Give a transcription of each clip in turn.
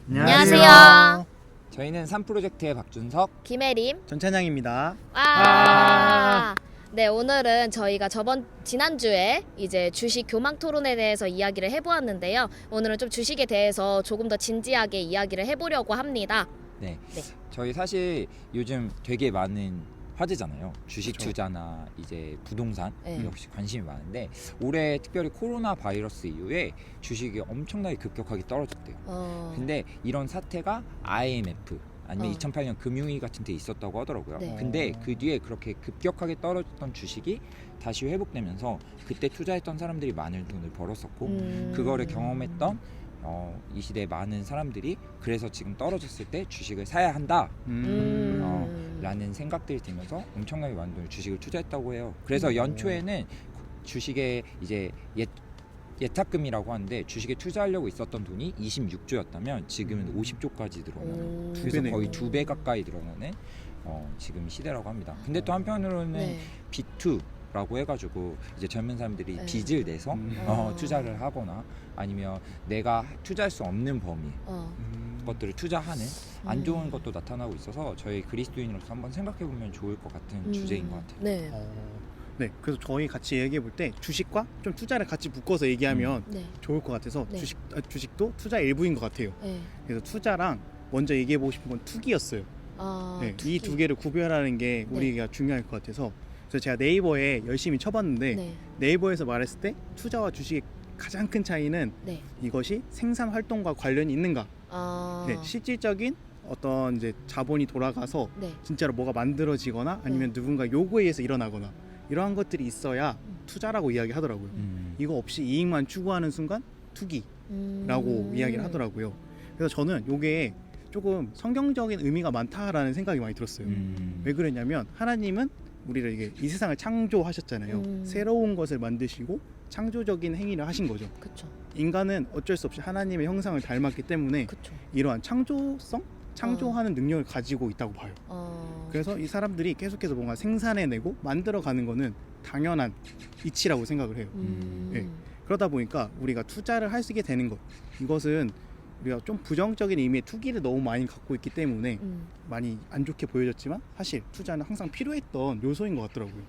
안녕하세요. 저희는 3프로젝트의 박준석, 김혜림. 전찬양입니다. 네, 오늘은 저희가 지난주에 이제 주식 교망 토론에 대해서 이야기를 해보았는데요. 오늘은 좀 주식에 대해서 조금 더 진지하게 이야기를 해보려고 합니다. 네. 네. 저희 사실 요즘 되게 많은 화제잖아요. 주식 그쵸. 투자나 이제 부동산 네. 역시 관심이 많은데 올해 특별히 코로나 바이러스 이후에 주식이 엄청나게 급격하게 떨어졌대요. 근데 이런 사태가 IMF 아니면 2008년 금융위기 같은 데 있었다고 하더라고요. 네. 근데 그 뒤에 그렇게 급격하게 떨어졌던 주식이 다시 회복되면서 그때 투자했던 사람들이 많은 돈을 벌었었고 그거를 경험했던 이 시대의 많은 사람들이 그래서 지금 떨어졌을 때 주식을 사야 한다 라는 생각들이 들면서 엄청나게 많은 돈을 주식을 투자했다고 해요. 그래서 연초에는 주식에 이제 예탁금이라고 하는데 주식에 투자하려고 있었던 돈이 26조였다면 지금은 50조까지 늘어나는, 그래서 배네요. 거의 2배 가까이 늘어나는 지금 시대라고 합니다. 근데 또 한편으로는 네. B2라고 해가지고 이제 젊은 사람들이 네. 빚을 내서 투자를 하거나 아니면 내가 투자할 수 없는 범위 것들을 투자하는 안 좋은 것도 나타나고 있어서 저희 그리스도인으로서 한번 생각해보면 좋을 것 같은 주제인 것 같아요. 네. 네, 그래서 저희 같이 얘기해 볼 때 주식과 좀 투자를 같이 묶어서 얘기하면 네. 좋을 것 같아서 네. 주식도 투자의 일부인 것 같아요. 네. 그래서 투자랑 먼저 얘기해 보고 싶은 건 투기였어요. 네, 이 두 개를 구별하는 게 우리가 중요할 것 같아서 그래서 제가 네이버에 열심히 쳐봤는데 네. 네이버에서 말했을 때 투자와 주식의 가장 큰 차이는 네. 이것이 생산 활동과 관련이 있는가. 네, 실질적인 어떤 이제 자본이 돌아가서 네. 진짜로 뭐가 만들어지거나 아니면 누군가 요구에 의해서 일어나거나 이러한 것들이 있어야 투자라고 이야기하더라고요. 이거 없이 이익만 추구하는 순간 투기라고 이야기를 하더라고요. 그래서 저는 이게 조금 성경적인 의미가 많다라는 생각이 많이 들었어요. 왜 그러냐면 하나님은 우리를 이게 이 세상을 창조하셨잖아요. 새로운 것을 만드시고 창조적인 행위를 하신 거죠. 그쵸. 인간은 어쩔 수 없이 하나님의 형상을 닮았기 때문에 그쵸. 이러한 창조하는 능력을 가지고 있다고 봐요. 그래서 이 사람들이 계속해서 뭔가 생산해내고 만들어가는 거는 당연한 이치라고 생각을 해요. 네. 그러다 보니까 우리가 투자를 할 수 있게 되는 것, 이것은 우리가 좀 부정적인 의미의 투기를 너무 많이 갖고 있기 때문에 많이 안 좋게 보여졌지만 사실 투자는 항상 필요했던 요소인 것 같더라고요.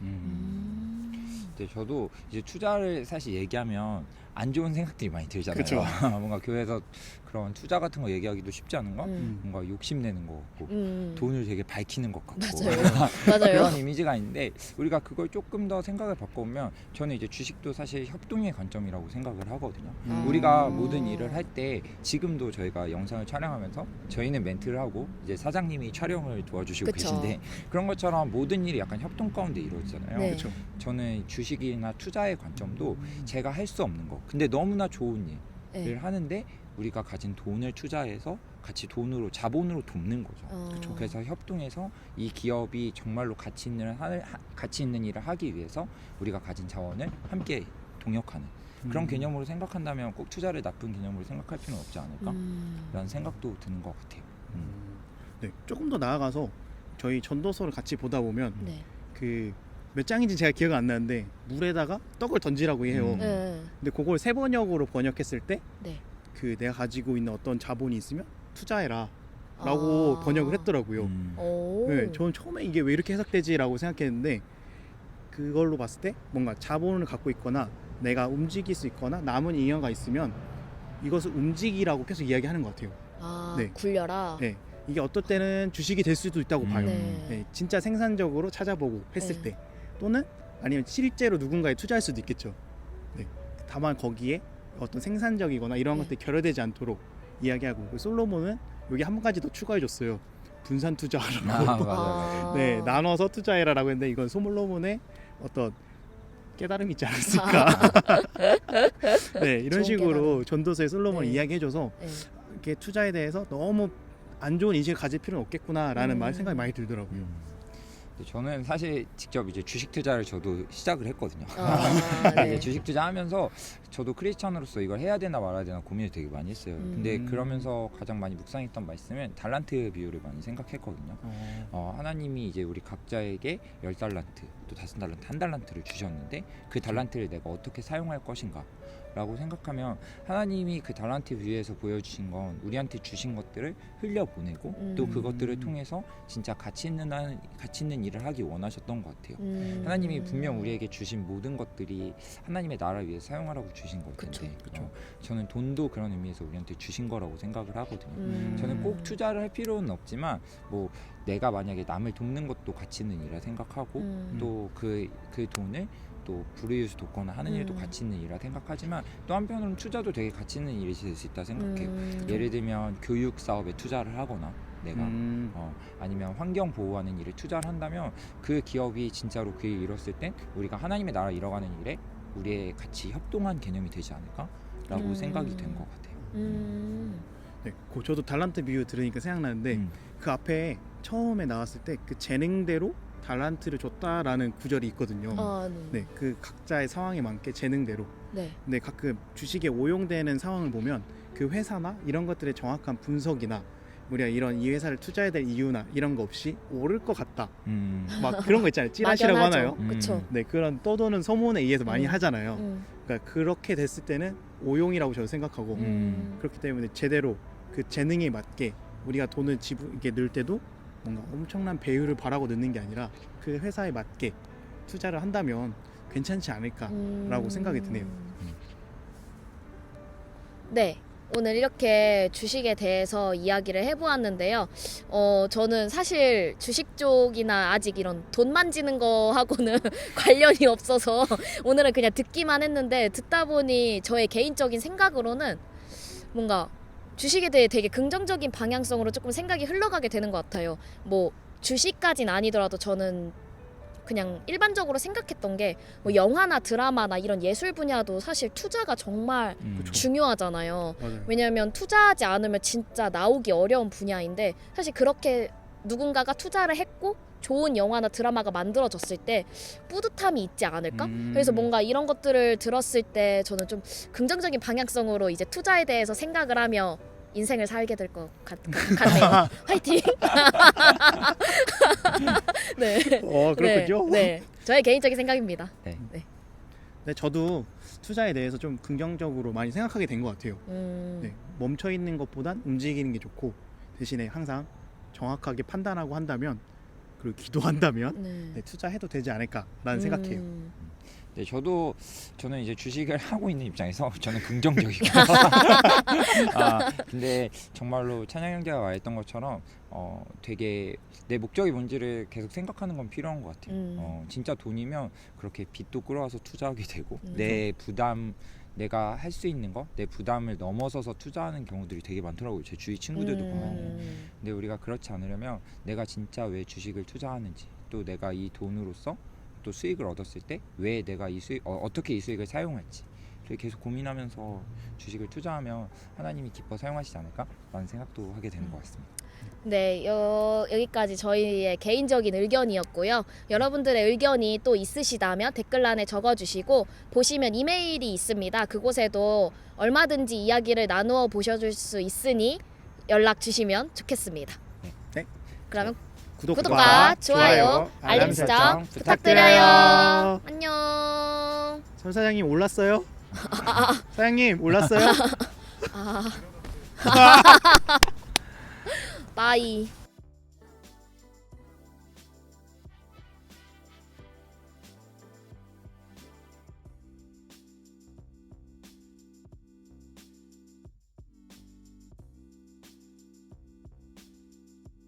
네, 저도 이제 투자를 사실 얘기하면 안 좋은 생각들이 많이 들잖아요. 그쵸. 뭔가 교회에서 그런 투자 같은 거 얘기하기도 쉽지 않은 거, 뭔가 욕심내는 거 같고 돈을 되게 밝히는 것 같고 맞아요. 그런 이미지가 있는데 우리가 그걸 조금 더 생각을 바꿔보면 저는 이제 주식도 사실 협동의 관점이라고 생각을 하거든요. 우리가 모든 일을 할 때 지금도 저희가 영상을 촬영하면서 저희는 멘트를 하고 이제 사장님이 촬영을 도와주시고 그쵸. 계신데 그런 것처럼 모든 일이 약간 협동 가운데 이루어지잖아요. 네. 그렇죠. 저는 주식이나 투자의 관점도 제가 할 수 없는 거 근데 너무나 좋은 일을 네. 하는데 우리가 가진 돈을 투자해서 같이 자본으로 돕는 거죠. 그래서 협동해서 이 기업이 정말로 가치 있는 일을 하기 위해서 우리가 가진 자원을 함께 동역하는 그런 개념으로 생각한다면 꼭 투자를 나쁜 개념으로 생각할 필요는 없지 않을까 라는 생각도 드는 것 같아요. 네, 조금 더 나아가서 저희 전도서를 같이 보다 보면 네. 그 몇 장인지 제가 기억 안 나는데 물에다가 떡을 던지라고 해요. 네. 근데 그걸 세 번역으로 번역했을 때 네. 그 내가 가지고 있는 어떤 자본이 있으면 투자해라 라고 번역을 했더라고요. 네, 저는 처음에 이게 왜 이렇게 해석되지라고 생각했는데 그걸로 봤을 때 뭔가 자본을 갖고 있거나 내가 움직일 수 있거나 남은 잉여가 있으면 이것을 움직이라고 계속 이야기하는 것 같아요. 네. 굴려라. 네, 이게 어떨 때는 주식이 될 수도 있다고 봐요. 네. 네, 진짜 생산적으로 찾아보고 했을 네. 때 또는 아니면 실제로 누군가에 투자할 수도 있겠죠. 네, 다만 거기에 어떤 생산적이거나 이러한 네. 것들이 결여되지 않도록 이야기하고 솔로몬은 여기 한 가지 더 추가해줬어요. 분산 투자하라고. 맞아요. 네, 나눠서 투자해라라고 했는데 이건 솔로몬의 어떤 깨달음이 있지 않았을까. 네, 이런 좋은 식으로 깨달음. 전도서의 솔로몬이 네. 이야기해줘서 네. 이렇게 투자에 대해서 너무 안 좋은 인식을 가질 필요는 없겠구나라는 생각이 많이 들더라고요. 근데 저는 사실 직접 이제 주식 투자를 저도 시작을 했거든요. 네. 이제 주식 투자하면서 저도 크리스천으로서 이걸 해야 되나 말아야 되나 고민을 되게 많이 했어요. 근데 그러면서 가장 많이 묵상했던 말씀은 달란트 비율을 많이 생각했거든요. 하나님이 이제 우리 각자에게 10달란트 또 5달란트 1달란트를 주셨는데 그 달란트를 내가 어떻게 사용할 것인가 라고 생각하면 하나님이 그 달란트 뷰에서 보여주신 건 우리한테 주신 것들을 흘려보내고 또 그것들을 통해서 진짜 가치 있는 일을 하기 원하셨던 것 같아요. 하나님이 분명 우리에게 주신 모든 것들이 하나님의 나라를 위해 사용하라고 주신 걸 텐데 저는 돈도 그런 의미에서 우리한테 주신 거라고 생각을 하거든요. 저는 꼭 투자를 할 필요는 없지만 뭐 내가 만약에 남을 돕는 것도 가치 있는 일이라 생각하고 또 그 돈을 또 불우이웃을 돕거나 하는 일도 가치 있는 일이라 생각하지만 또 한편으로는 투자도 되게 가치 있는 일이 될 수 있다 생각해요. 예를 들면 교육 사업에 투자를 하거나 내가 아니면 환경 보호하는 일에 투자를 한다면 그 기업이 진짜로 그 일을 이뤘을 땐 우리가 하나님의 나라 이뤄가는 일에 우리의 같이 협동한 개념이 되지 않을까라고 생각이 된 것 같아요. 네, 저도 달란트 비유 들으니까 생각나는데 그 앞에 처음에 나왔을 때 그 재능대로 달란트를 줬다라는 구절이 있거든요. 네, 그 각자의 상황에 맞게 재능대로. 네. 근데 가끔 주식에 오용되는 상황을 보면 그 회사나 이런 것들의 정확한 분석이나 우리가 이 회사를 투자해야 될 이유나 이런 거 없이 오를 것 같다. 막 그런 거 있잖아요. 찌라시라고 하나요? 그렇죠. 네, 그런 떠도는 소문에 의해서 많이 하잖아요. 그러니까 그렇게 됐을 때는 오용이라고 저는 생각하고 그렇기 때문에 제대로 그 재능에 맞게 우리가 돈을 이렇게 넣을 때도 뭔가 엄청난 배율을 바라고 넣는 게 아니라 그 회사에 맞게 투자를 한다면 괜찮지 않을까라고 생각이 드네요. 네. 오늘 이렇게 주식에 대해서 이야기를 해보았는데요. 저는 사실 주식 쪽이나 아직 이런 돈 만지는 거하고는 관련이 없어서 오늘은 그냥 듣기만 했는데 듣다 보니 저의 개인적인 생각으로는 뭔가 주식에 대해 되게 긍정적인 방향성으로 조금 생각이 흘러가게 되는 것 같아요. 뭐 주식까진 아니더라도 저는 그냥 일반적으로 생각했던 게 뭐 영화나 드라마나 이런 예술 분야도 사실 투자가 정말 중요하잖아요. 맞아요. 왜냐하면 투자하지 않으면 진짜 나오기 어려운 분야인데 사실 그렇게 누군가가 투자를 했고 좋은 영화나 드라마가 만들어졌을 때 뿌듯함이 있지 않을까? 그래서 뭔가 이런 것들을 들었을 때 저는 좀 긍정적인 방향성으로 이제 투자에 대해서 생각을 하며 인생을 살게 될 것 같네요. 화이팅! 네. 그렇군요. 네. 저의 개인적인 생각입니다. 네. 네, 저도 투자에 대해서 좀 긍정적으로 많이 생각하게 된 것 같아요. 네, 멈춰 있는 것보단 움직이는 게 좋고 대신에 항상 정확하게 판단하고 한다면 그리고 기도한다면 네, 투자해도 되지 않을까라는 생각해요. 네, 저는 이제 주식을 하고 있는 입장에서 저는 긍정적이고 근데 정말로 찬양 형제가 말했던 것처럼 되게 내 목적이 뭔지를 계속 생각하는 건 필요한 것 같아요. 진짜 돈이면 그렇게 빚도 끌어와서 투자하게 되고 내 부담 내가 할 수 있는 거, 내 부담을 넘어서서 투자하는 경우들이 되게 많더라고요. 제 주위 친구들도 보면. 근데 우리가 그렇지 않으려면 내가 진짜 왜 주식을 투자하는지, 또 내가 이 돈으로서 또 수익을 얻었을 때 왜 내가 이 수익 어떻게 이 수익을 사용할지 계속 고민하면서 주식을 투자하면 하나님이 기뻐 사용하시지 않을까라는 생각도 하게 되는 것 같습니다. 네, 여기까지 저희의 개인적인 의견이었고요. 여러분들의 의견이 또 있으시다면 댓글란에 적어주시고 보시면 이메일이 있습니다. 그곳에도 얼마든지 이야기를 나누어 보셔줄 수 있으니 연락 주시면 좋겠습니다. 네. 그러면 구독과 좋아요, 알림 설정 부탁드려요. 안녕. 설 사장님 올랐어요? 사장님 올랐어요? 빠이.